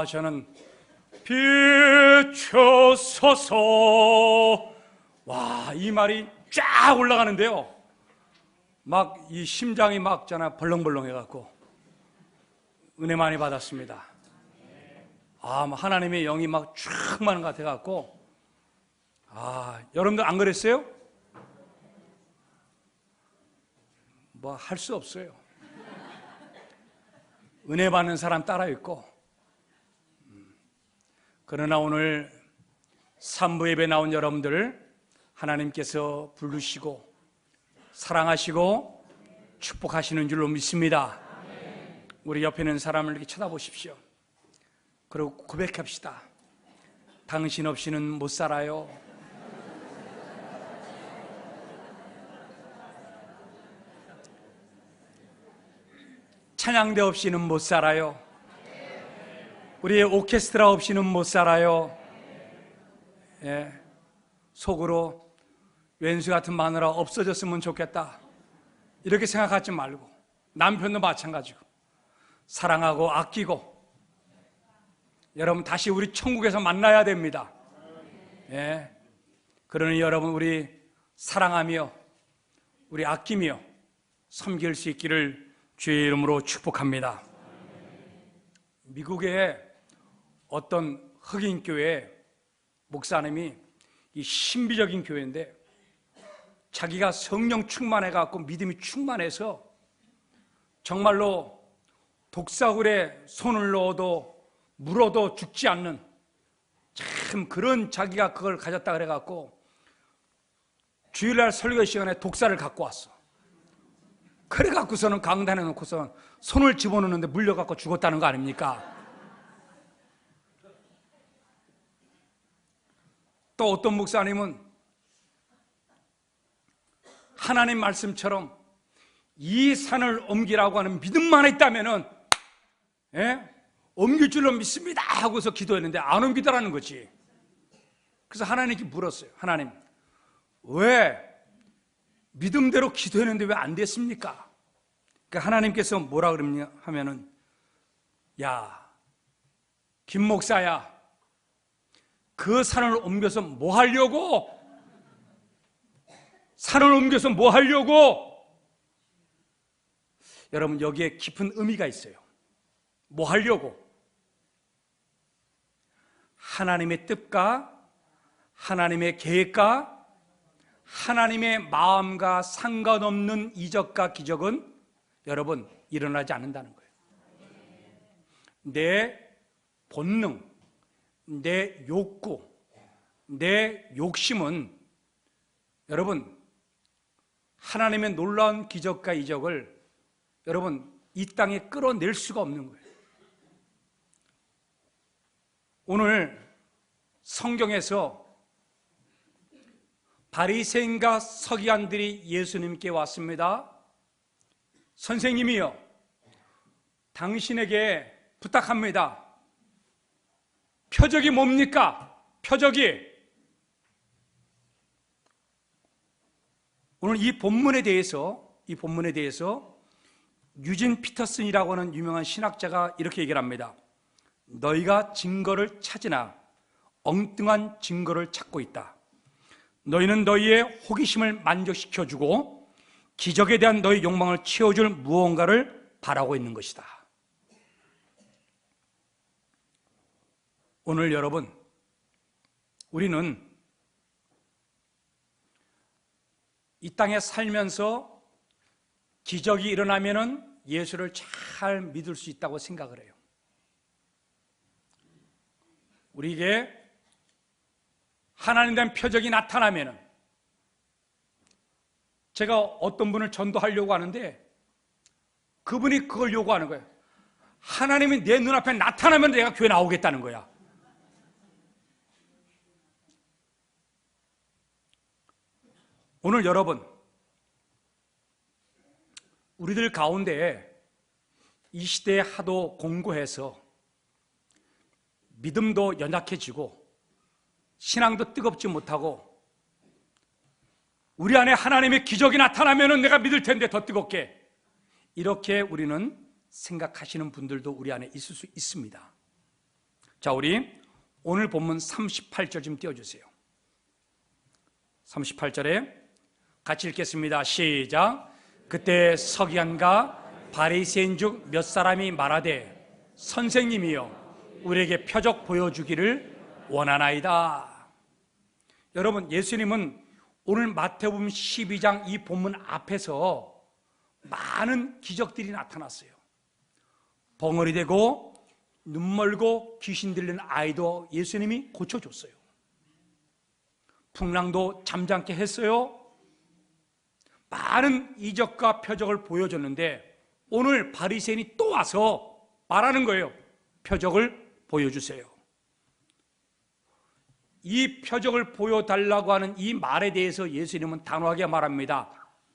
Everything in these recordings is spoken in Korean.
저는 비추소서, 와, 이 말이 쫙 올라가는데요. 막 이 심장이 막 벌렁벌렁 해갖고 은혜 많이 받았습니다. 막 하나님의 영이 막 충만한 것 같아갖고, 여러분들 안 그랬어요? 뭐 할 수 없어요. 은혜 받는 사람 따라 있고. 그러나 오늘 3부 예배 나온 여러분들 하나님께서 부르시고 사랑하시고 축복하시는 줄로 믿습니다. 우리 옆에 있는 사람을 이렇게 쳐다보십시오. 그리고 고백합시다. 당신 없이는 못 살아요. 찬양대 없이는 못 살아요. 우리의 오케스트라 없이는 못 살아요. 속으로 왼수 같은 마누라 없어졌으면 좋겠다 이렇게 생각하지 말고, 남편도 마찬가지고 사랑하고 아끼고, 여러분 다시 우리 천국에서 만나야 됩니다. 그러니 여러분 우리 사랑하며 우리 아끼며 섬길 수 있기를 주의 이름으로 축복합니다. 미국의 어떤 흑인 교회 목사님이, 이 신비적인 교회인데 자기가 성령 충만해갖고 믿음이 충만해서 정말로 독사굴에 손을 넣어도 물어도 죽지 않는 참 그런 자기가 그걸 가졌다 그래갖고 주일날 설교 시간에 독사를 갖고 왔어. 그래갖고서는 강단에 놓고서 손을 집어넣는데 물려갖고 죽었다는 거 아닙니까? 또 어떤 목사님은 하나님 말씀처럼 이 산을 옮기라고 하는 믿음만 있다면은 옮길 줄로 믿습니다 하고서 기도했는데 안 옮기더라는 거지. 그래서 하나님께 물었어요. 하나님, 왜 믿음대로 기도했는데 왜 안 됐습니까? 그러니까 하나님께서 뭐라 그러냐 하면은, 야, 김 목사야, 그 산을 옮겨서 뭐 하려고? 산을 옮겨서 뭐 하려고? 여러분 여기에 깊은 의미가 있어요. 뭐 하려고? 하나님의 뜻과 하나님의 계획과 하나님의 마음과 상관없는 이적과 기적은 여러분 일어나지 않는다는 거예요. 내 본능, 내 욕구, 내 욕심은 여러분 하나님의 놀라운 기적과 이적을 여러분 이 땅에 끌어낼 수가 없는 거예요. 오늘 성경에서 바리새인과 서기관들이 예수님께 왔습니다. 선생님이요, 당신에게 부탁합니다. 표적이 뭡니까? 표적이. 오늘 이 본문에 대해서 유진 피터슨이라고 하는 유명한 신학자가 이렇게 얘기를 합니다. 너희가 증거를 찾으나 엉뚱한 증거를 찾고 있다. 너희는 너희의 호기심을 만족시켜주고 기적에 대한 너희 욕망을 채워줄 무언가를 바라고 있는 것이다. 오늘 여러분, 우리는 이 땅에 살면서 기적이 일어나면은 예수를 잘 믿을 수 있다고 생각을 해요. 우리에게 하나님 된 표적이 나타나면은, 제가 어떤 분을 전도하려고 하는데 그분이 그걸 요구하는 거예요. 하나님이 내 눈앞에 나타나면 내가 교회 나오겠다는 거야. 오늘 여러분, 우리들 가운데 이 시대에 하도 공고해서 믿음도 연약해지고 신앙도 뜨겁지 못하고, 우리 안에 하나님의 기적이 나타나면 내가 믿을 텐데 더 뜨겁게, 이렇게 우리는 생각하시는 분들도 우리 안에 있을 수 있습니다. 자, 우리 오늘 본문 38절 좀 띄워주세요. 38절에 같이 읽겠습니다. 시작. 그때 서기관과 바리새인 중 몇 사람이 말하되 선생님이여 우리에게 표적 보여주기를 원하나이다. 여러분, 예수님은 오늘 마태복음 12장 이 본문 앞에서 많은 기적들이 나타났어요. 벙어리 되고 눈 멀고 귀신 들리는 아이도 예수님이 고쳐줬어요. 풍랑도 잠잠게 했어요. 많은 이적과 표적을 보여줬는데 오늘 바리새인이 또 와서 말하는 거예요. 표적을 보여주세요. 이 표적을 보여달라고 하는 이 말에 대해서 예수님은 단호하게 말합니다.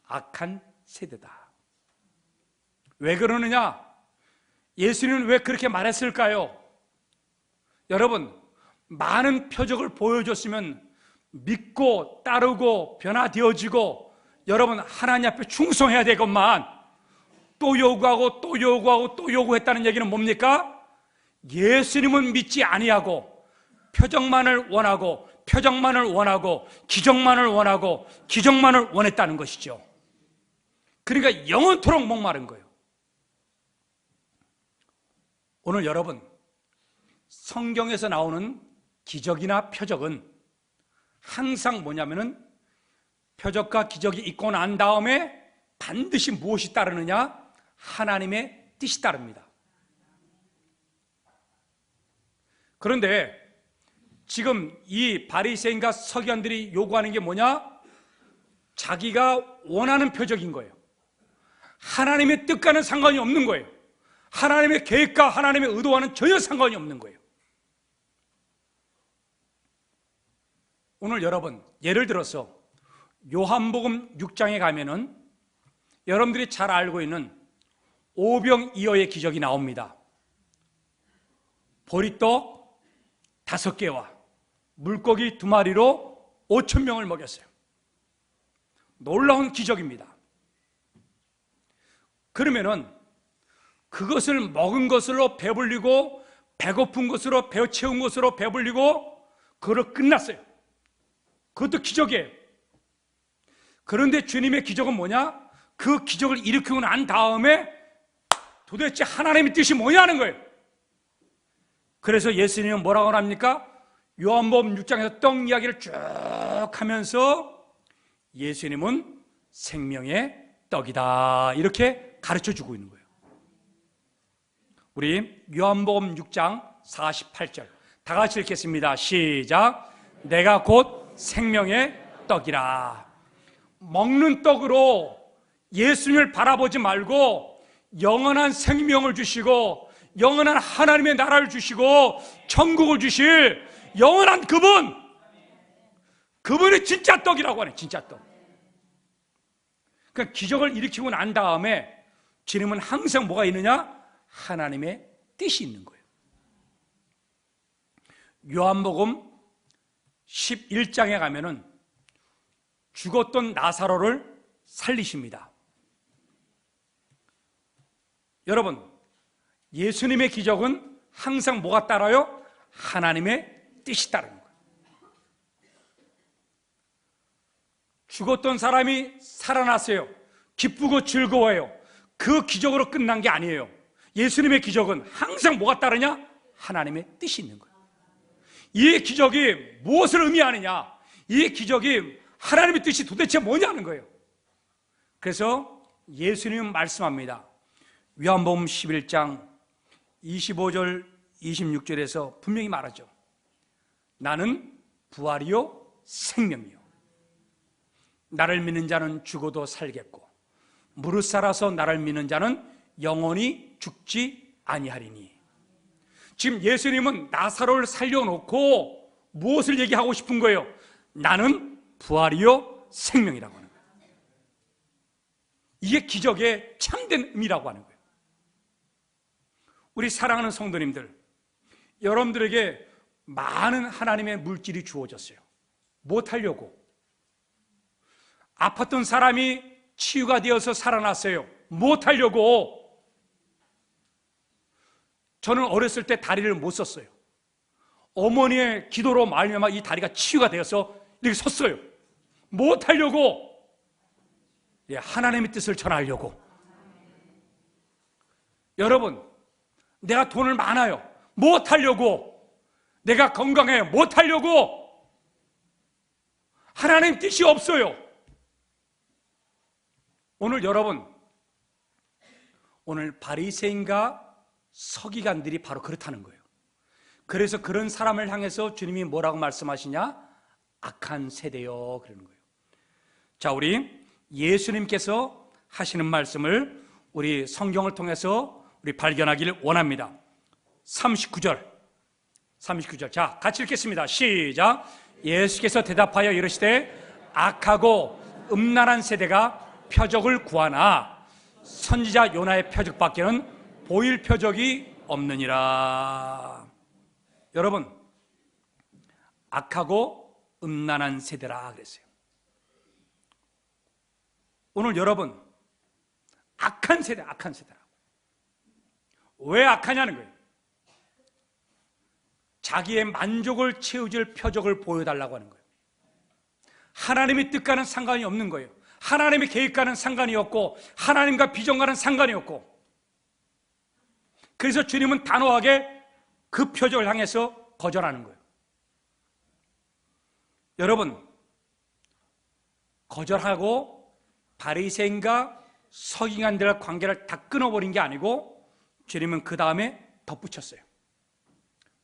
악한 세대다. 왜 그러느냐? 예수님은 왜 그렇게 말했을까요? 여러분, 많은 표적을 보여줬으면 믿고 따르고 변화되어지고 여러분 하나님 앞에 충성해야 되건만 또 요구하고 또 요구하고 또 요구했다는 얘기는 뭡니까? 예수님은 믿지 아니하고 표적만을 원하고 표적만을 원하고 기적만을 원하고 기적만을 원했다는 것이죠. 그러니까 영원토록 목마른 거예요. 오늘 여러분, 성경에서 나오는 기적이나 표적은 항상 뭐냐면은 표적과 기적이 있고 난 다음에 반드시 무엇이 따르느냐? 하나님의 뜻이 따릅니다. 그런데 지금 이 바리새인과 서기관들이 요구하는 게 뭐냐? 자기가 원하는 표적인 거예요. 하나님의 뜻과는 상관이 없는 거예요. 하나님의 계획과 하나님의 의도와는 전혀 상관이 없는 거예요. 오늘 여러분, 예를 들어서 요한복음 6장에 가면은 여러분들이 잘 알고 있는 오병이어의 기적이 나옵니다. 보리떡 5개와 물고기 2마리로 5,000명을 먹였어요. 놀라운 기적입니다. 그러면은 그것을 먹은 것으로 배불리고 배고픈 것으로 배 채운 것으로 배불리고 그걸로 끝났어요. 그것도 기적이에요. 그런데 주님의 기적은 뭐냐? 그 기적을 일으키고 난 다음에 도대체 하나님의 뜻이 뭐냐는 거예요. 그래서 예수님은 뭐라고 합니까? 요한복음 6장에서 떡 이야기를 쭉 하면서 예수님은 생명의 떡이다 이렇게 가르쳐주고 있는 거예요. 우리 요한복음 6장 48절 다 같이 읽겠습니다. 시작. 내가 곧 생명의 떡이라. 먹는 떡으로 예수님을 바라보지 말고 영원한 생명을 주시고 영원한 하나님의 나라를 주시고 천국을 주실 영원한 그분이 진짜 떡이라고 하네. 진짜 떡. 그러니까 기적을 일으키고 난 다음에 주님은 항상 뭐가 있느냐? 하나님의 뜻이 있는 거예요. 요한복음 11장에 가면은 죽었던 나사로를 살리십니다. 여러분, 예수님의 기적은 항상 뭐가 따라요? 하나님의 뜻이 따르는 거예요. 죽었던 사람이 살아났어요. 기쁘고 즐거워요. 그 기적으로 끝난 게 아니에요. 예수님의 기적은 항상 뭐가 따르냐? 하나님의 뜻이 있는 거예요. 이 기적이 무엇을 의미하느냐? 이 기적이 하나님의 뜻이 도대체 뭐냐는 거예요. 그래서 예수님은 말씀합니다. 요한복음 11장 25절 26절에서 분명히 말하죠. 나는 부활이요 생명이요 나를 믿는 자는 죽어도 살겠고 무릇 살아서 나를 믿는 자는 영원히 죽지 아니하리니. 지금 예수님은 나사로를 살려놓고 무엇을 얘기하고 싶은 거예요? 나는 부활이요 생명이라고 하는 거예요. 이게 기적의 참된 의미라고 하는 거예요. 우리 사랑하는 성도님들, 여러분들에게 많은 하나님의 물질이 주어졌어요. 못하려고. 아팠던 사람이 치유가 되어서 살아났어요. 못하려고. 저는 어렸을 때 다리를 못 썼어요. 어머니의 기도로 말미암아 이 다리가 치유가 되어서 이렇게 섰어요. 못하려고, 예, 하나님의 뜻을 전하려고. 여러분, 내가 돈을 많아요. 못하려고. 내가 건강해요. 못하려고. 하나님 뜻이 없어요. 오늘 여러분, 오늘 바리새인과 서기관들이 바로 그렇다는 거예요. 그래서 그런 사람을 향해서 주님이 뭐라고 말씀하시냐? 악한 세대요, 그러는 거예요. 자, 우리 예수님께서 하시는 말씀을 우리 성경을 통해서 우리 발견하기를 원합니다. 39절. 자, 같이 읽겠습니다. 시작. 예수께서 대답하여 이르시되 악하고 음란한 세대가 표적을 구하나 선지자 요나의 표적밖에는 보일 표적이 없느니라. 여러분, 악하고 음란한 세대라 그랬어요. 오늘 여러분, 악한 세대라고. 왜 악하냐는 거예요. 자기의 만족을 채워줄 표적을 보여달라고 하는 거예요. 하나님의 뜻과는 상관이 없는 거예요. 하나님의 계획과는 상관이 없고 하나님과 비전과는 상관이 없고, 그래서 주님은 단호하게 그 표적을 향해서 거절하는 거예요. 여러분, 거절하고 바리새인과 서기관들과 관계를 다 끊어버린 게 아니고 주님은 그 다음에 덧붙였어요.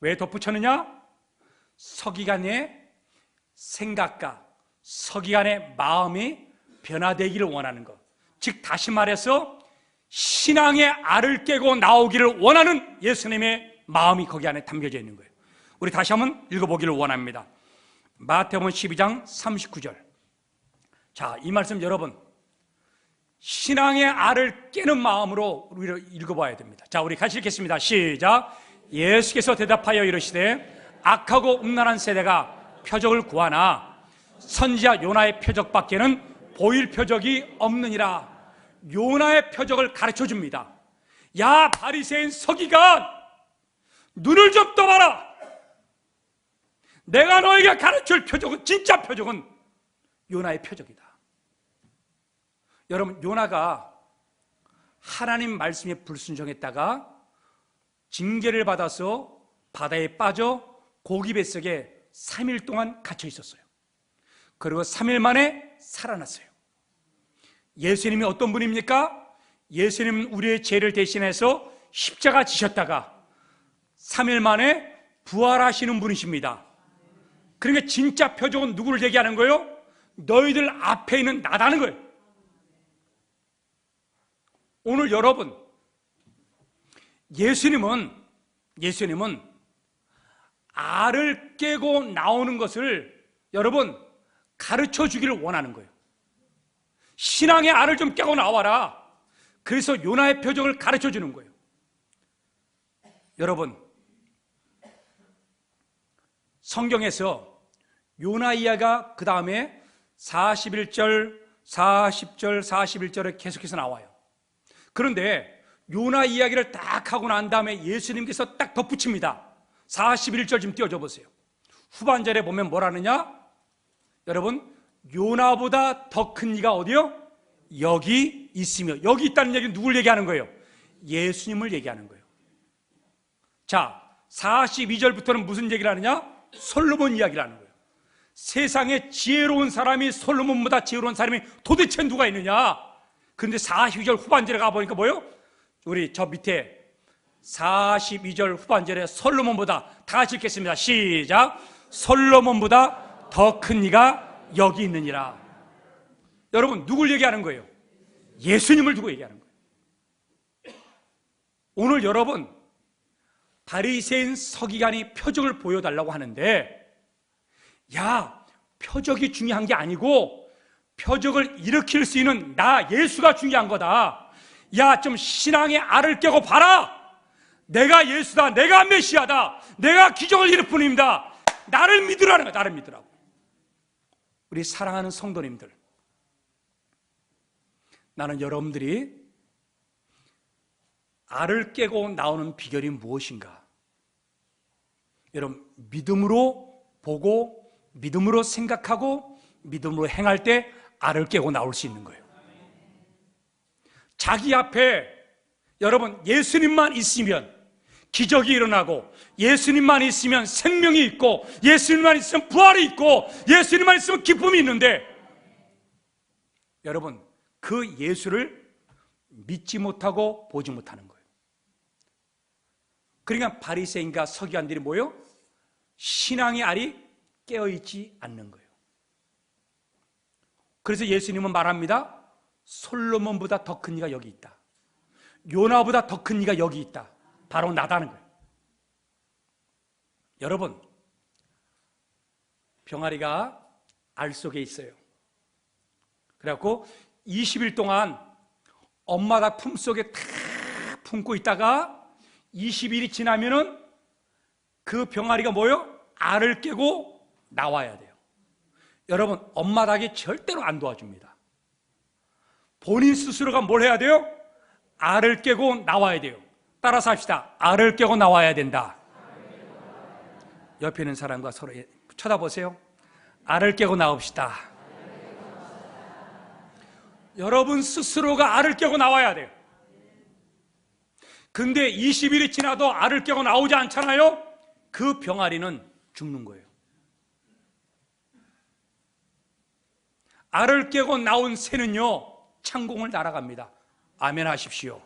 왜 덧붙였느냐? 서기관의 생각과 서기관의 마음이 변화되기를 원하는 것. 즉 다시 말해서 신앙의 알을 깨고 나오기를 원하는 예수님의 마음이 거기 안에 담겨져 있는 거예요. 우리 다시 한번 읽어보기를 원합니다. 마태복음 12장 39절. 자, 이 말씀 여러분, 신앙의 알을 깨는 마음으로 우리가 읽어봐야 됩니다. 자, 우리 같이 읽겠습니다. 시작. 예수께서 대답하여 이르시되 악하고 음란한 세대가 표적을 구하나 선지자 요나의 표적밖에는 보일 표적이 없느니라. 요나의 표적을 가르쳐 줍니다. 야, 바리새인 서기관, 눈을 좀 떠봐라. 내가 너에게 가르칠 표적은, 진짜 표적은 요나의 표적이다. 여러분, 요나가 하나님 말씀에 불순종했다가 징계를 받아서 바다에 빠져 고기 뱃속에 3일 동안 갇혀 있었어요. 그리고 3일 만에 살아났어요. 예수님이 어떤 분입니까? 예수님은 우리의 죄를 대신해서 십자가 지셨다가 3일 만에 부활하시는 분이십니다. 그러니까 진짜 표적은 누구를 얘기하는 거예요? 너희들 앞에 있는 나다는 거예요. 오늘 여러분, 예수님은 알을 깨고 나오는 것을 여러분 가르쳐 주기를 원하는 거예요. 신앙의 알을 좀 깨고 나와라. 그래서 요나의 표적을 가르쳐 주는 거예요. 여러분, 성경에서 요나 이야기가 그 다음에 41절, 40절, 41절에 계속해서 나와요. 그런데 요나 이야기를 딱 하고 난 다음에 예수님께서 딱 덧붙입니다. 41절 좀 띄워줘 보세요. 후반절에 보면 뭐라느냐? 여러분, 요나보다 더 큰 이가 어디요? 여기 있으며. 여기 있다는 얘기는 누굴 얘기하는 거예요? 예수님을 얘기하는 거예요. 자, 42절부터는 무슨 얘기를 하느냐? 솔로몬 이야기를 하는 거예요. 세상에 지혜로운 사람이, 솔로몬보다 지혜로운 사람이 도대체 누가 있느냐? 그런데 42절 후반절에 가보니까 뭐예요? 우리 저 밑에 42절 후반절에 솔로몬보다, 다 같이 읽겠습니다. 시작. 솔로몬보다 더 큰 이가 여기 있느니라. 여러분, 누굴 얘기하는 거예요? 예수님을 두고 얘기하는 거예요. 오늘 여러분, 바리새인 서기관이 표적을 보여달라고 하는데, 야, 표적이 중요한 게 아니고 표적을 일으킬 수 있는 나 예수가 중요한 거다. 야, 좀 신앙의 알을 깨고 봐라. 내가 예수다, 내가 메시아다, 내가 기적을 이룰 뿐입니다. 나를 믿으라는 거야. 나를 믿으라고. 우리 사랑하는 성도님들, 나는 여러분들이 알을 깨고 나오는 비결이 무엇인가? 여러분, 믿음으로 보고 믿음으로 생각하고 믿음으로 행할 때 알을 깨고 나올 수 있는 거예요. 자기 앞에 여러분 예수님만 있으면 기적이 일어나고, 예수님만 있으면 생명이 있고, 예수님만 있으면 부활이 있고, 예수님만 있으면 기쁨이 있는데, 여러분 그 예수를 믿지 못하고 보지 못하는 거예요. 그러니까 바리새인과 서기관들이 뭐예요? 신앙의 알이 깨어있지 않는 거예요. 그래서 예수님은 말합니다. 솔로몬보다 더 큰 이가 여기 있다. 요나보다 더 큰 이가 여기 있다. 바로 나다는 거예요. 여러분, 병아리가 알 속에 있어요. 그래갖고 20일 동안 엄마가 품속에 탁 품고 있다가 20일이 지나면은 그 병아리가 뭐예요? 알을 깨고 나와야 돼요. 여러분, 엄마 닭이 절대로 안 도와줍니다. 본인 스스로가 뭘 해야 돼요? 알을 깨고 나와야 돼요. 따라서 합시다. 알을 깨고 나와야 된다. 옆에 있는 사람과 서로 쳐다보세요. 알을 깨고 나옵시다. 여러분 스스로가 알을 깨고 나와야 돼요. 근데 20일이 지나도 알을 깨고 나오지 않잖아요? 그 병아리는 죽는 거예요. 알을 깨고 나온 새는요, 창공을 날아갑니다. 아멘 하십시오.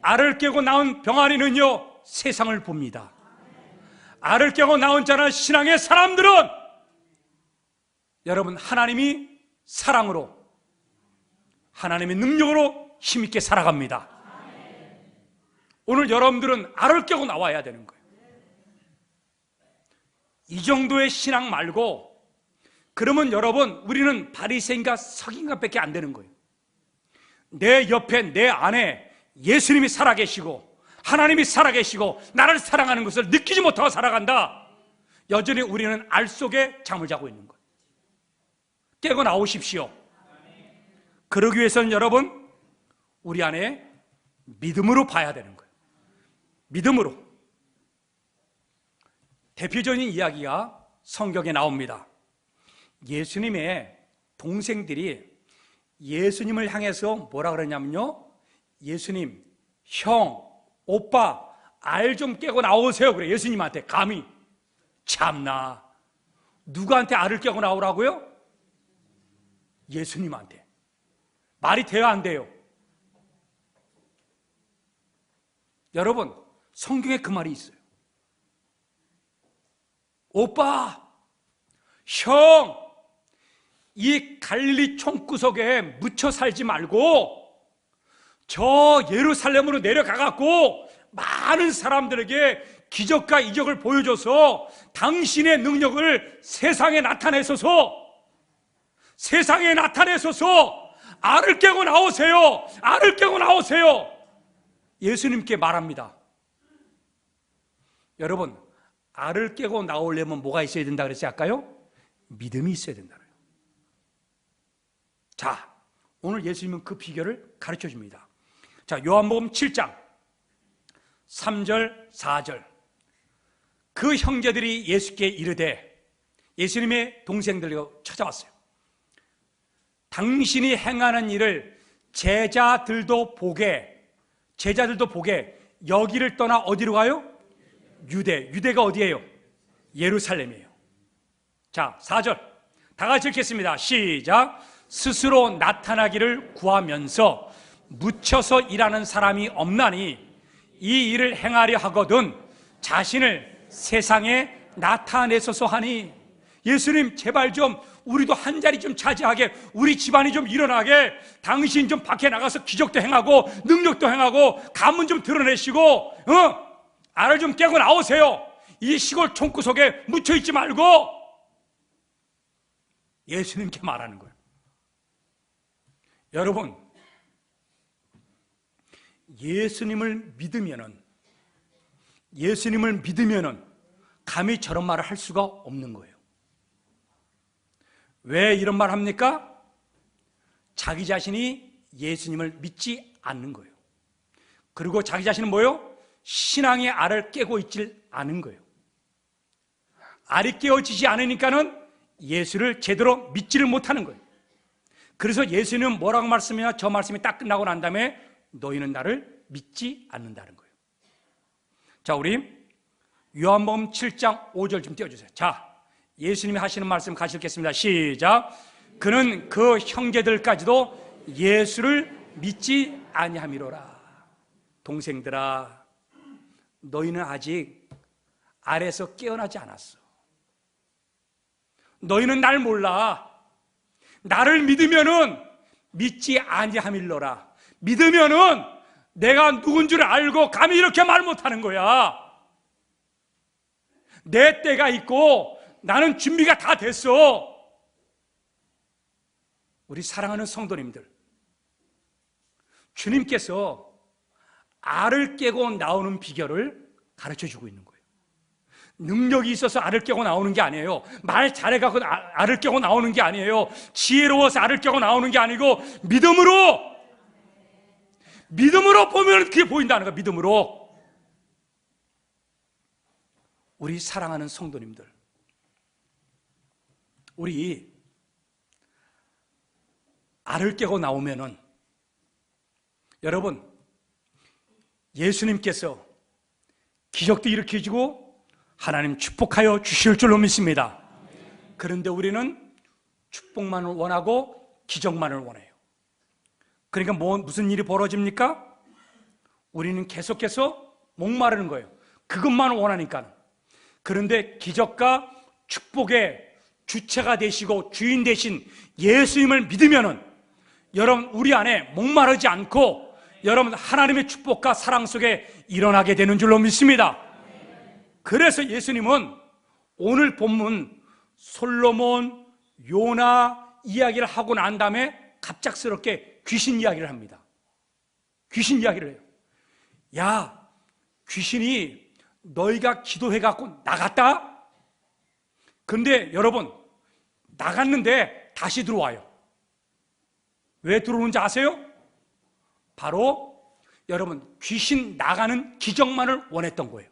알을 깨고 나온 병아리는요, 세상을 봅니다. 알을 깨고 나온 자는 신앙의 사람들은 여러분 하나님이 사랑으로, 하나님의 능력으로 힘있게 살아갑니다. 오늘 여러분들은 알을 깨고 나와야 되는 거예요. 이 정도의 신앙 말고, 그러면 여러분 우리는 바리새인과 서기관밖에 안 되는 거예요. 내 옆에, 내 안에 예수님이 살아계시고 하나님이 살아계시고 나를 사랑하는 것을 느끼지 못하고 살아간다. 여전히 우리는 알 속에 잠을 자고 있는 거예요. 깨고 나오십시오. 그러기 위해서는 여러분 우리 안에 믿음으로 봐야 되는 거예요. 믿음으로. 대표적인 이야기가 성경에 나옵니다. 예수님의 동생들이 예수님을 향해서 뭐라 그러냐면요, 예수님, 형, 오빠, 알 좀 깨고 나오세요. 그래. 예수님한테. 감히. 참나, 누구한테 알을 깨고 나오라고요? 예수님한테. 말이 돼야 안 돼요? 여러분, 성경에 그 말이 있어요. 오빠, 형, 이 갈릴리 총구석에 묻혀 살지 말고 저 예루살렘으로 내려가갖고 많은 사람들에게 기적과 이적을 보여줘서 당신의 능력을 세상에 나타내소서, 세상에 나타내소서, 알을 깨고 나오세요. 알을 깨고 나오세요. 예수님께 말합니다. 여러분, 알을 깨고 나오려면 뭐가 있어야 된다 그랬지 아까요? 믿음이 있어야 된다. 자, 오늘 예수님은 그 비결을 가르쳐 줍니다. 자, 요한복음 7장 3절 4절. 그 형제들이 예수께 이르되, 예수님의 동생들이 찾아왔어요. 당신이 행하는 일을 제자들도 보게 여기를 떠나 어디로 가요? 유대가 어디예요? 예루살렘이에요. 자, 4절 다 같이 읽겠습니다. 시작. 스스로 나타나기를 구하면서 묻혀서 일하는 사람이 없나니 이 일을 행하려 하거든 자신을 세상에 나타내소서 하니. 예수님, 제발 좀 우리도 한 자리 좀 차지하게, 우리 집안이 좀 일어나게, 당신 좀 밖에 나가서 기적도 행하고 능력도 행하고 가문 좀 드러내시고 알을 좀 깨고 나오세요. 이 시골 총구석에 묻혀있지 말고. 예수님께 말하는 거예요. 여러분, 예수님을 믿으면은 감히 저런 말을 할 수가 없는 거예요. 왜 이런 말 합니까? 자기 자신이 예수님을 믿지 않는 거예요. 그리고 자기 자신은 뭐예요? 신앙의 알을 깨고 있질 않은 거예요. 알이 깨어지지 않으니까는 예수를 제대로 믿지를 못하는 거예요. 그래서 예수님은 뭐라고 말씀이냐? 저 말씀이 딱 끝나고 난 다음에 너희는 나를 믿지 않는다는 거예요. 자, 우리 요한복음 7장 5절 좀 띄워주세요. 자, 예수님이 하시는 말씀 같이 읽겠습니다. 시작. 그는 그 형제들까지도 예수를 믿지 아니함이로라. 동생들아, 너희는 아직 알에서 깨어나지 않았어. 너희는 날 몰라. 나를 믿으면은 믿지 아니함일러라. 믿으면은 내가 누군 줄 알고 감히 이렇게 말 못하는 거야. 내 때가 있고 나는 준비가 다 됐어. 우리 사랑하는 성도님들, 주님께서 알을 깨고 나오는 비결을 가르쳐주고 있는 거예요. 능력이 있어서 알을 깨고 나오는 게 아니에요. 말 잘해갖고 알을 깨고 나오는 게 아니에요. 지혜로워서 알을 깨고 나오는 게 아니고 믿음으로 보면 그게 보인다는 거예요. 믿음으로. 우리 사랑하는 성도님들, 우리 알을 깨고 나오면은 여러분, 예수님께서 기적도 일으켜주고 하나님 축복하여 주실 줄로 믿습니다. 그런데 우리는 축복만을 원하고 기적만을 원해요. 그러니까 무슨 일이 벌어집니까? 우리는 계속해서 목마르는 거예요. 그것만 원하니까. 그런데 기적과 축복의 주체가 되시고 주인 되신 예수님을 믿으면은 여러분, 우리 안에 목마르지 않고 여러분, 하나님의 축복과 사랑 속에 일어나게 되는 줄로 믿습니다. 그래서 예수님은 오늘 본문 솔로몬, 요나 이야기를 하고 난 다음에 갑작스럽게 귀신 이야기를 합니다. 귀신 이야기를 해요. 야, 귀신이 너희가 기도해갖고 나갔다? 근데 여러분, 나갔는데 다시 들어와요. 왜 들어오는지 아세요? 바로 여러분, 귀신 나가는 기적만을 원했던 거예요.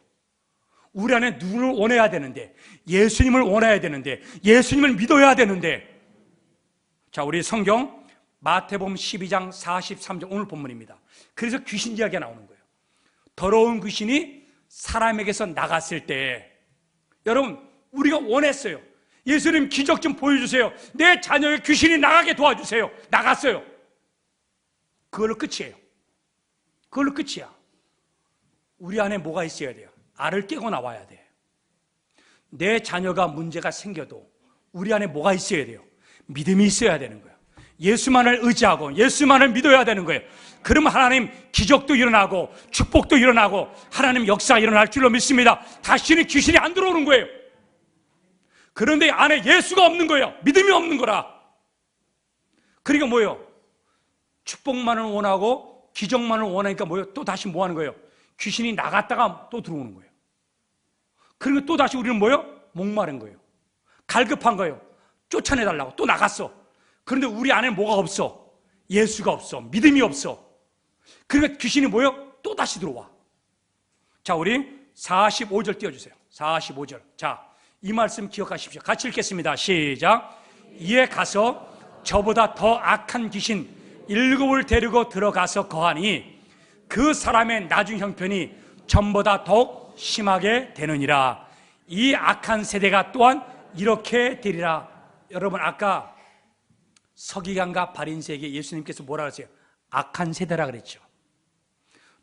우리 안에 누구를 원해야 되는데, 예수님을 원해야 되는데, 예수님을 믿어야 되는데. 자, 우리 성경 마태복음 12장 43절 오늘 본문입니다. 그래서 귀신 이야기가 나오는 거예요. 더러운 귀신이 사람에게서 나갔을 때 여러분, 우리가 원했어요. 예수님 기적 좀 보여주세요. 내 자녀의 귀신이 나가게 도와주세요. 나갔어요. 그걸로 끝이에요. 그걸로 끝이야. 우리 안에 뭐가 있어야 돼요? 알을 깨고 나와야 돼. 내 자녀가 문제가 생겨도 우리 안에 뭐가 있어야 돼요? 믿음이 있어야 되는 거예요. 예수만을 의지하고 예수만을 믿어야 되는 거예요. 그러면 하나님 기적도 일어나고 축복도 일어나고 하나님 역사가 일어날 줄로 믿습니다. 다시는 귀신이 안 들어오는 거예요. 그런데 안에 예수가 없는 거예요. 믿음이 없는 거라. 그러니까 뭐예요? 축복만을 원하고 기적만을 원하니까 뭐예요? 또 다시 뭐 하는 거예요? 귀신이 나갔다가 또 들어오는 거예요. 그리고 또 다시 우리는 뭐예요? 목마른 거예요. 갈급한 거예요. 쫓아내달라고 또 나갔어. 그런데 우리 안에 뭐가 없어? 예수가 없어. 믿음이 없어. 그러니까 귀신이 뭐예요? 또 다시 들어와. 자, 우리 45절 띄워주세요. 45절. 자, 이 말씀 기억하십시오. 같이 읽겠습니다. 시작. 이에 가서 저보다 더 악한 귀신 7을 데리고 들어가서 거하니 그 사람의 나중 형편이 전보다 더욱 심하게 되느니라. 이 악한 세대가 또한 이렇게 되리라. 여러분, 아까 서기관과 바리새에게 예수님께서 뭐라 그러세요? 악한 세대라 그랬죠.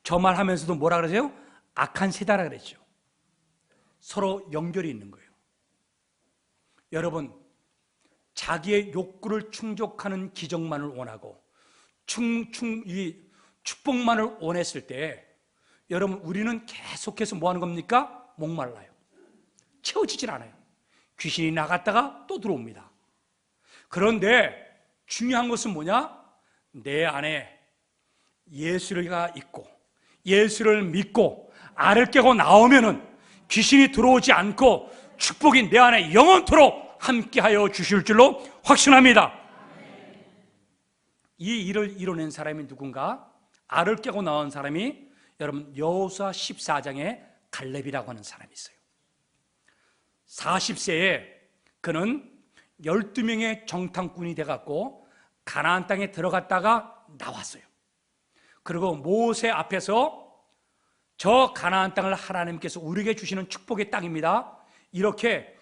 저 말하면서도 뭐라 그러세요? 악한 세대라 그랬죠. 서로 연결이 있는 거예요. 여러분, 자기의 욕구를 충족하는 기적만을 원하고 이 축복만을 원했을 때 여러분, 우리는 계속해서 뭐 하는 겁니까? 목말라요. 채워지질 않아요. 귀신이 나갔다가 또 들어옵니다. 그런데 중요한 것은 뭐냐? 내 안에 예수가 있고 예수를 믿고 알을 깨고 나오면은 귀신이 들어오지 않고 축복이 내 안에 영원토록 함께하여 주실 줄로 확신합니다. 이 일을 이뤄낸 사람이 누군가? 알을 깨고 나온 사람이 여러분 여호수아 14장에 갈렙이라고 하는 사람이 있어요. 40세에 그는 12명의 정탐꾼이 돼갖고 가나안 땅에 들어갔다가 나왔어요. 그리고 모세 앞에서 저 가나안 땅을 하나님께서 우리에게 주시는 축복의 땅입니다, 이렇게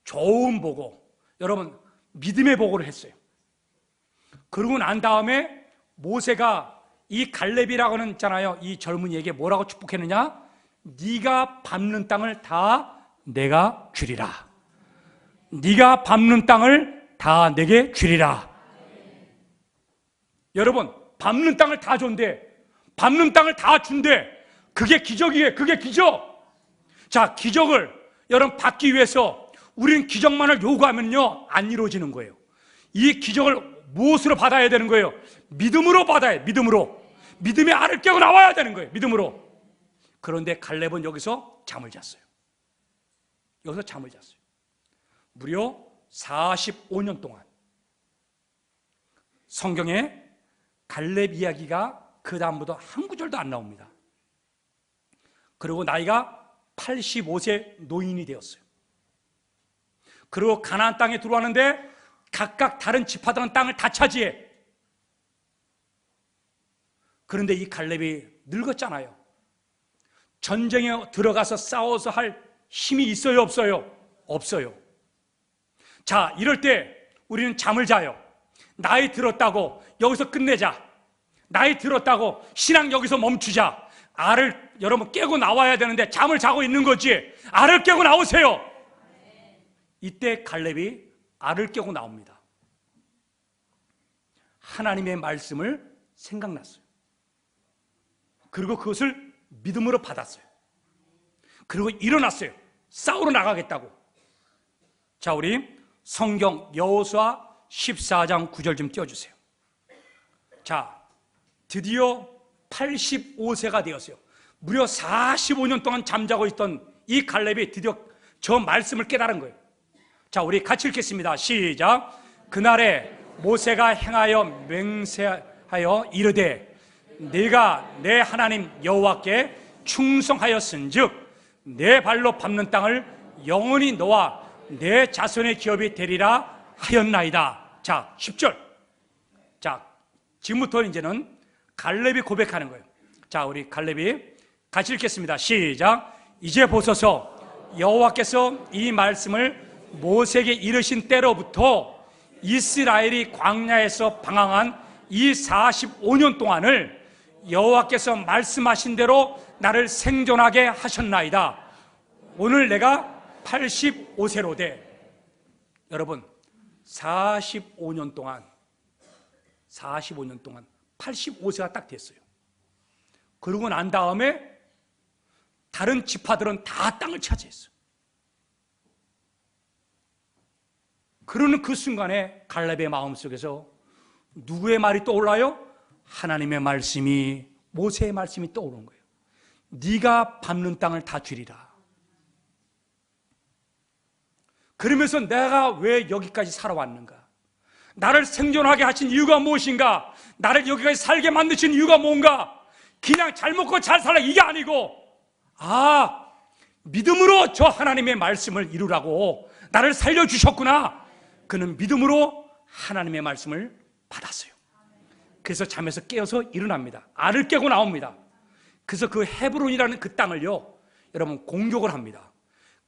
좋은 보고, 여러분 믿음의 보고를 했어요. 그러고 난 다음에 모세가 이 갈렙이라고 하는 있잖아요, 이 젊은이에게 뭐라고 축복했느냐? 네가 밟는 땅을 다 내가 주리라. 네가 밟는 땅을 다 내게 주리라. 여러분, 밟는 땅을 다 준대. 밟는 땅을 다 준대. 그게 기적이에요. 그게 기적. 자, 기적을 여러분 받기 위해서 우리는 기적만을 요구하면요 안 이루어지는 거예요. 이 기적을 무엇으로 받아야 되는 거예요? 믿음으로 받아야 돼요. 믿음으로. 믿음의 알을 깨고 나와야 되는 거예요. 믿음으로. 그런데 갈렙은 여기서 잠을 잤어요. 여기서 잠을 잤어요. 무려 45년 동안 성경에 갈렙 이야기가 그 다음부터 한 구절도 안 나옵니다. 그리고 나이가 85세 노인이 되었어요. 그리고 가나안 땅에 들어왔는데 각각 다른 지파들은 땅을 다 차지해. 그런데 이 갈렙이 늙었잖아요. 전쟁에 들어가서 싸워서 할 힘이 있어요, 없어요? 없어요. 자, 이럴 때 우리는 잠을 자요. 나이 들었다고 여기서 끝내자. 나이 들었다고 신앙 여기서 멈추자. 알을 여러분 깨고 나와야 되는데 잠을 자고 있는 거지. 알을 깨고 나오세요. 이때 갈렙이 알을 깨고 나옵니다. 하나님의 말씀을 생각났어요. 그리고 그것을 믿음으로 받았어요. 그리고 일어났어요. 싸우러 나가겠다고. 자, 우리 성경 여호수아 14장 9절 좀 띄워주세요. 자, 드디어 85세가 되었어요. 무려 45년 동안 잠자고 있던 이 갈렙이 드디어 저 말씀을 깨달은 거예요. 자, 우리 같이 읽겠습니다. 시작. 그날에 모세가 행하여 맹세하여 이르되 네가 내 하나님 여호와께 충성하였은즉 내 발로 밟는 땅을 영원히 너와 내 자손의 기업이 되리라 하였나이다. 자, 10절. 자, 지금부터 이제는 갈렙이 고백하는 거예요. 자, 우리 갈렙이 같이 읽겠습니다. 시작. 이제 보소서 여호와께서 이 말씀을 모세에게 이르신 때로부터 이스라엘이 광야에서 방황한 이 45년 동안을 여호와께서 말씀하신 대로 나를 생존하게 하셨나이다. 오늘 내가 85세로 돼. 여러분, 45년 동안 85세가 딱 됐어요. 그러고 난 다음에 다른 지파들은 다 땅을 차지했어요. 그러는 그 순간에 갈렙의 마음속에서 누구의 말이 떠올라요? 하나님의 말씀이, 모세의 말씀이 떠오른 거예요. 네가 밟는 땅을 다 주리라. 그러면서 내가 왜 여기까지 살아왔는가? 나를 생존하게 하신 이유가 무엇인가? 나를 여기까지 살게 만드신 이유가 뭔가? 그냥 잘 먹고 잘 살아 이게 아니고, 믿음으로 저 하나님의 말씀을 이루라고 나를 살려주셨구나. 그는 믿음으로 하나님의 말씀을 받았어요. 그래서 잠에서 깨어서 일어납니다. 알을 깨고 나옵니다. 그래서 그 헤브론이라는 그 땅을요, 여러분 공격을 합니다.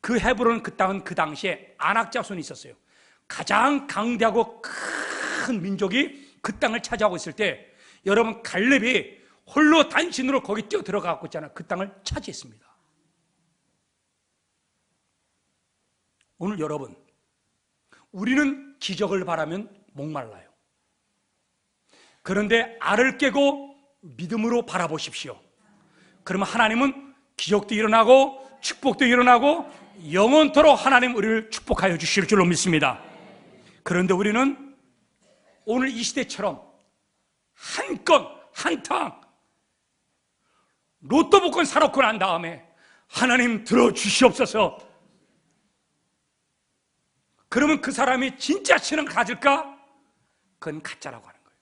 그 헤브론 그 땅은 그 당시에 아낙 자손이 있었어요. 가장 강대하고 큰 민족이 그 땅을 차지하고 있을 때 여러분 갈렙이 홀로 단신으로 거기 뛰어 들어가고 있잖아요. 그 땅을 차지했습니다. 오늘 여러분, 우리는 기적을 바라면 목말라요. 그런데 알을 깨고 믿음으로 바라보십시오. 그러면 하나님은 기적도 일어나고 축복도 일어나고 영원토록 하나님 우리를 축복하여 주실 줄로 믿습니다. 그런데 우리는 오늘 이 시대처럼 한 건, 한탕 로또 복권 사놓고 난 다음에 하나님 들어주시옵소서. 그러면 그 사람이 진짜 신앙 가질까? 그건 가짜라고 하는 거예요.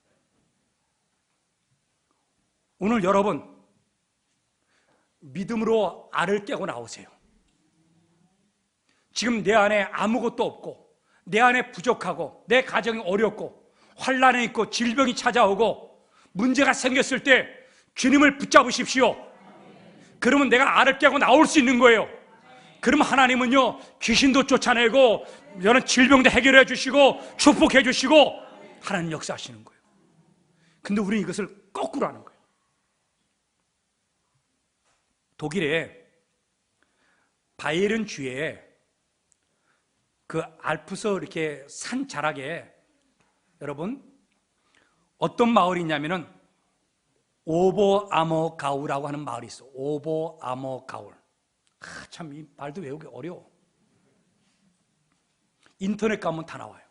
오늘 여러분 믿음으로 알을 깨고 나오세요. 지금 내 안에 아무것도 없고 내 안에 부족하고 내 가정이 어렵고 환난이 있고 질병이 찾아오고 문제가 생겼을 때 주님을 붙잡으십시오. 그러면 내가 알을 깨고 나올 수 있는 거예요. 그러면 하나님은요, 귀신도 쫓아내고 이런 질병도 해결해 주시고 축복해 주시고 하나님 역사하시는 거예요. 근데 우리는 이것을 거꾸로 하는 거예요. 독일의 바이에른 주에 그 알프스 이렇게 산 자락에 여러분 어떤 마을이 있냐면은 오버아머가우라고 하는 마을이 있어. 오버아머가울. 참 이 말도 외우기 어려워. 인터넷 가면 다 나와요.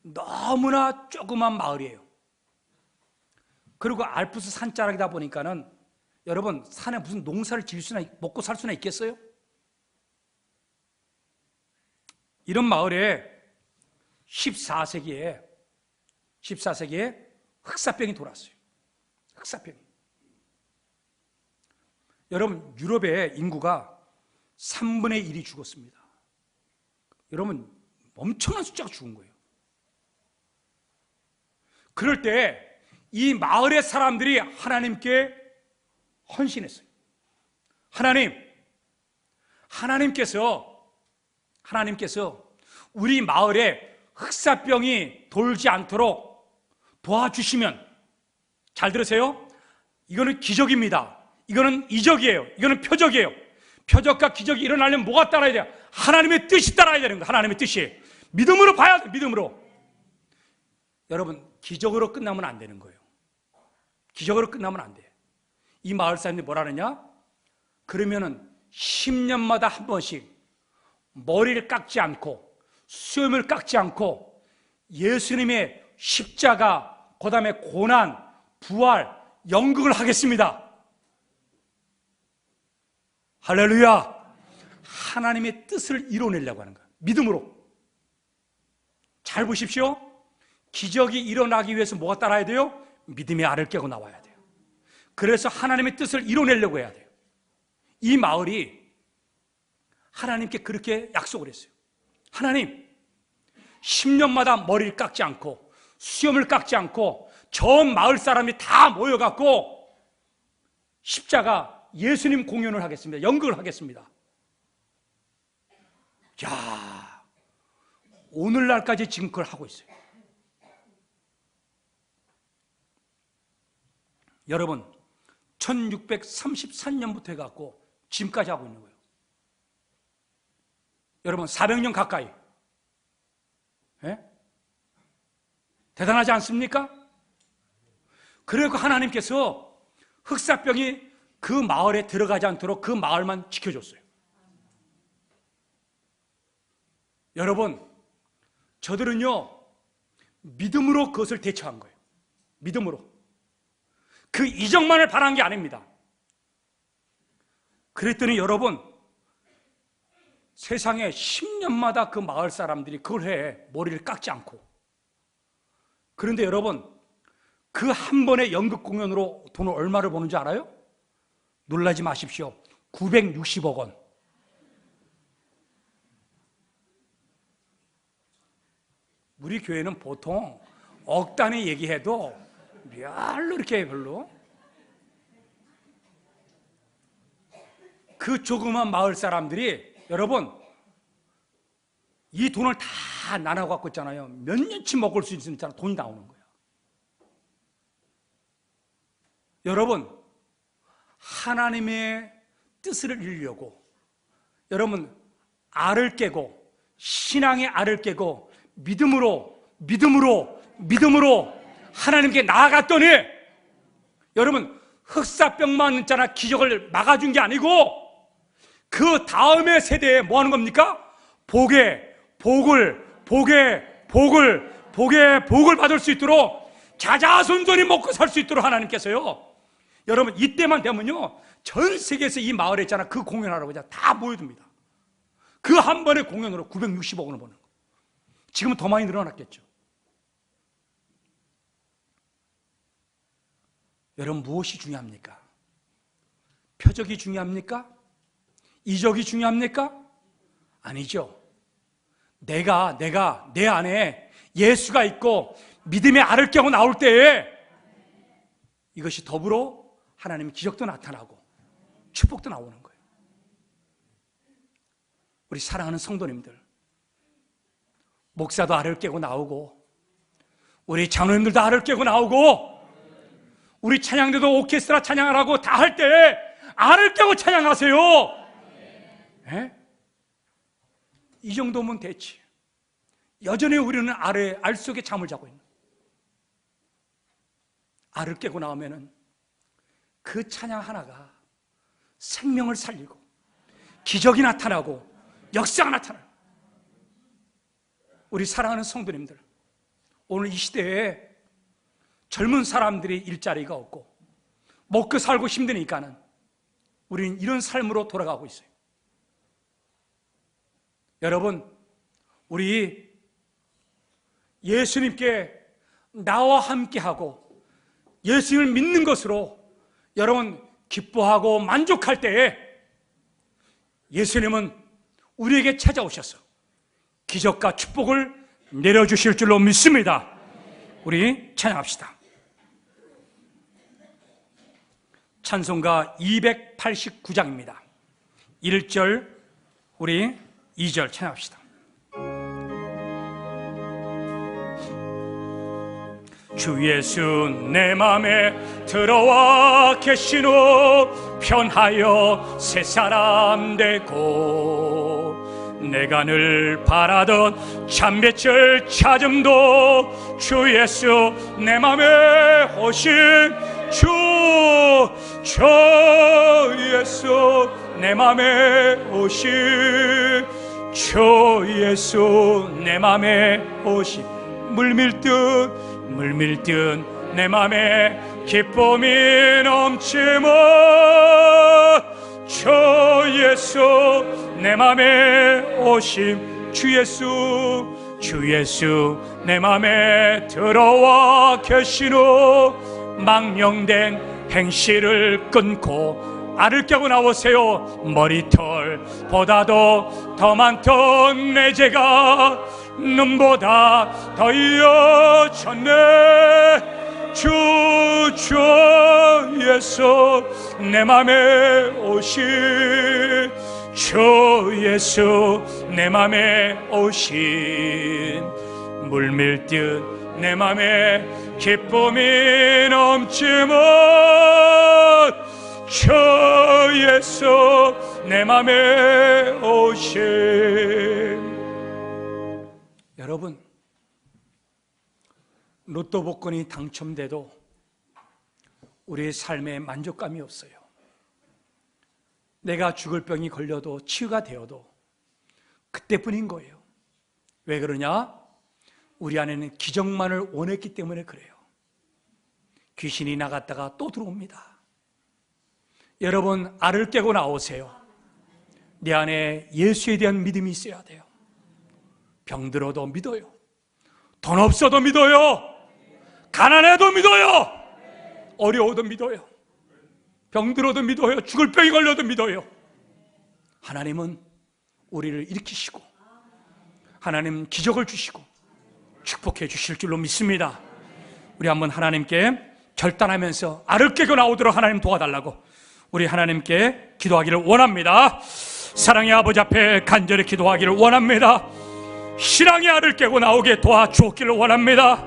너무나 조그만 마을이에요. 그리고 알프스 산자락이다 보니까는 여러분 산에 무슨 농사를 지을 수나 먹고 살 수나 있겠어요? 이런 마을에 14세기에 흑사병이 돌았어요. 흑사병이. 여러분 유럽의 인구가 3분의 1이 죽었습니다. 여러분 엄청난 숫자가 죽은 거예요. 그럴 때 이 마을의 사람들이 하나님께 헌신했어요. 하나님께서 우리 마을에 흑사병이 돌지 않도록 도와주시면, 잘 들으세요. 이거는 기적입니다. 이거는 이적이에요. 이거는 표적이에요. 표적과 기적이 일어나려면 뭐가 따라야 돼요? 하나님의 뜻이 따라야 되는 거예요. 하나님의 뜻이. 믿음으로 봐야 돼요. 믿음으로. 여러분 기적으로 끝나면 안 되는 거예요. 기적으로 끝나면 안 돼요. 이 마을 사람들이 뭐라느냐? 그러면은 10년마다 한 번씩 머리를 깎지 않고 수염을 깎지 않고 예수님의 십자가, 그 다음에 고난, 부활, 연극을 하겠습니다. 할렐루야. 하나님의 뜻을 이뤄내려고 하는 거예요. 믿음으로. 잘 보십시오. 기적이 일어나기 위해서 뭐가 따라야 돼요? 믿음의 알을 깨고 나와야 돼요. 그래서 하나님의 뜻을 이뤄내려고 해야 돼요. 이 마을이 하나님께 그렇게 약속을 했어요. 하나님, 10년마다 머리를 깎지 않고 수염을 깎지 않고 전 마을 사람이 다 모여갖고 십자가 예수님 공연을 하겠습니다. 연극을 하겠습니다. 야, 오늘날까지 지금 그걸 하고 있어요. 여러분 1633년부터 해갖고 지금까지 하고 있는 거예요. 여러분 400년 가까이. 예? 대단하지 않습니까? 그리고 하나님께서 흑사병이 그 마을에 들어가지 않도록 그 마을만 지켜줬어요. 여러분 저들은요 믿음으로 그것을 대처한 거예요. 믿음으로. 그 이적만을 바란 게 아닙니다. 그랬더니 여러분 세상에 10년마다 그 마을 사람들이 그걸 해. 머리를 깎지 않고. 그런데 여러분 그 한 번의 연극 공연으로 돈을 얼마를 버는지 알아요? 놀라지 마십시오. 960억 원. 우리 교회는 보통 억 단위 얘기해도 별로 이렇게 별로. 그 조그만 마을 사람들이 여러분 이 돈을 다 나눠 갖고 있잖아요. 몇 년치 먹을 수 있는 돈이 나오는 거예요. 여러분 하나님의 뜻을 이루려고 여러분 알을 깨고 신앙의 알을 깨고 믿음으로 하나님께 나아갔더니 여러분 흑사병만 있잖아 기적을 막아준 게 아니고 그 다음의 세대에 뭐 하는 겁니까? 복을 받을 수 있도록 자자손손이 먹고 살 수 있도록 하나님께서요. 여러분 이때만 되면요 전 세계에서 이 마을에 있잖아 그 공연하라고 다 모여듭니다. 그 한 번의 공연으로 960억 원을 버는 거예요. 지금은 더 많이 늘어났겠죠. 여러분 무엇이 중요합니까? 표적이 중요합니까? 이적이 중요합니까? 아니죠. 내가 내 안에 예수가 있고 믿음의 알을 깨고 나올 때에 이것이 더불어 하나님의 기적도 나타나고 축복도 나오는 거예요. 우리 사랑하는 성도님들, 목사도 알을 깨고 나오고 우리 장로님들도 알을 깨고 나오고 우리 찬양대도 오케스트라 찬양을 하고 다 할 때 알을 깨고 찬양하세요. 네? 이 정도면 됐지. 여전히 우리는 알 속에 잠을 자고 있는, 알을 깨고 나오면은 그 찬양 하나가 생명을 살리고 기적이 나타나고 역사가 나타나요. 우리 사랑하는 성도님들, 오늘 이 시대에 젊은 사람들이 일자리가 없고 먹고 살고 힘드니까는 우리는 이런 삶으로 돌아가고 있어요. 여러분, 우리 예수님께 나와 함께하고 예수님을 믿는 것으로 여러분 기뻐하고 만족할 때에 예수님은 우리에게 찾아오셔서 기적과 축복을 내려주실 줄로 믿습니다. 우리 찬양합시다. 찬송가 289장입니다. 1절, 우리 2절 찬양합시다. 주 예수 내 맘에 들어와 계시노 편하여 새 사람 되고 내가 늘 바라던 참배철 찾음도 주 예수 내 맘에 오신 주 예수 내 맘에 오신 주 예수 내 맘에 오신 물밀듯 내 맘에 기쁨이 넘치면 주 예수 내 맘에 오심 주 예수 내 맘에 들어와 계시노 망령된 행실을 끊고 알을 깨고 나오세요. 머리털보다도 더 많던 내 죄가 눈보다 더 이어졌네. 주 예수 내 맘에 오신 주 예수 내 맘에 오신 물밀듯 내 맘에 기쁨이 넘치면 주 예수 내 맘에 오신. 여러분, 로또 복권이 당첨돼도 우리의 삶에 만족감이 없어요. 내가 죽을 병이 걸려도 치유가 되어도 그때뿐인 거예요. 왜 그러냐? 우리 안에는 기적만을 원했기 때문에 그래요. 귀신이 나갔다가 또 들어옵니다. 여러분, 알을 깨고 나오세요. 내 안에 예수에 대한 믿음이 있어야 돼요. 병들어도 믿어요. 돈 없어도 믿어요. 가난해도 믿어요. 어려워도 믿어요. 병들어도 믿어요. 죽을 병이 걸려도 믿어요. 하나님은 우리를 일으키시고 하나님 기적을 주시고 축복해 주실 줄로 믿습니다. 우리 한번 하나님께 결단하면서 알을 깨고 나오도록 하나님 도와달라고 우리 하나님께 기도하기를 원합니다. 사랑의 아버지 앞에 간절히 기도하기를 원합니다. 신앙의 알을 깨고 나오게 도와주었기를 원합니다.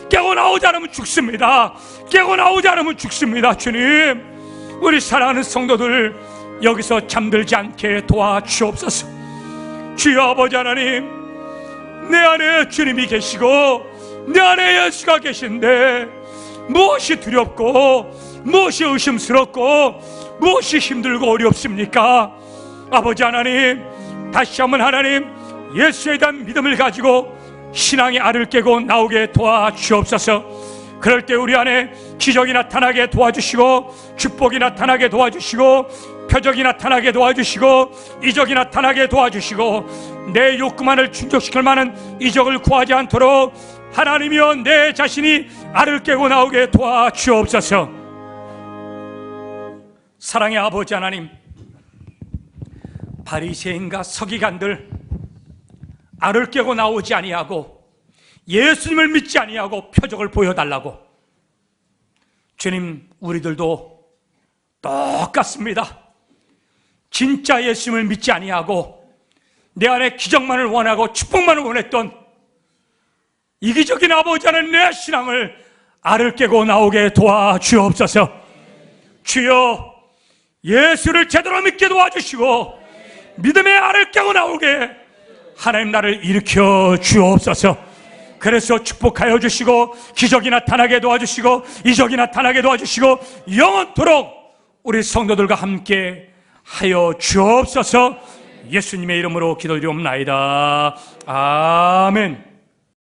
깨고 나오지 않으면 죽습니다. 깨고 나오지 않으면 죽습니다. 주님, 우리 사랑하는 성도들 여기서 잠들지 않게 도와주옵소서. 주여 아버지 하나님, 내 안에 주님이 계시고 내 안에 예수가 계신데 무엇이 두렵고 무엇이 의심스럽고 무엇이 힘들고 어렵습니까? 아버지 하나님, 다시 한번 하나님 예수에 대한 믿음을 가지고 신앙의 알을 깨고 나오게 도와주옵소서. 그럴 때 우리 안에 기적이 나타나게 도와주시고 축복이 나타나게 도와주시고 표적이 나타나게 도와주시고 이적이 나타나게 도와주시고 내 욕구만을 충족시킬 만한 이적을 구하지 않도록 하나님이여 내 자신이 알을 깨고 나오게 도와주옵소서. 사랑의 아버지 하나님, 바리새인과 서기관들 알을 깨고 나오지 아니하고 예수님을 믿지 아니하고 표적을 보여달라고. 주님, 우리들도 똑같습니다. 진짜 예수님을 믿지 아니하고 내 안에 기적만을 원하고 축복만을 원했던 이기적인 아버지 안에 내 신앙을 알을 깨고 나오게 도와주옵소서. 주여, 예수를 제대로 믿게 도와주시고 믿음의 알을 깨고 나오게 하나님 나를 일으켜 주옵소서. 그래서 축복하여 주시고 기적이 나타나게 도와주시고 이적이 나타나게 도와주시고 영원토록 우리 성도들과 함께 하여 주옵소서. 예수님의 이름으로 기도드리옵나이다. 아멘.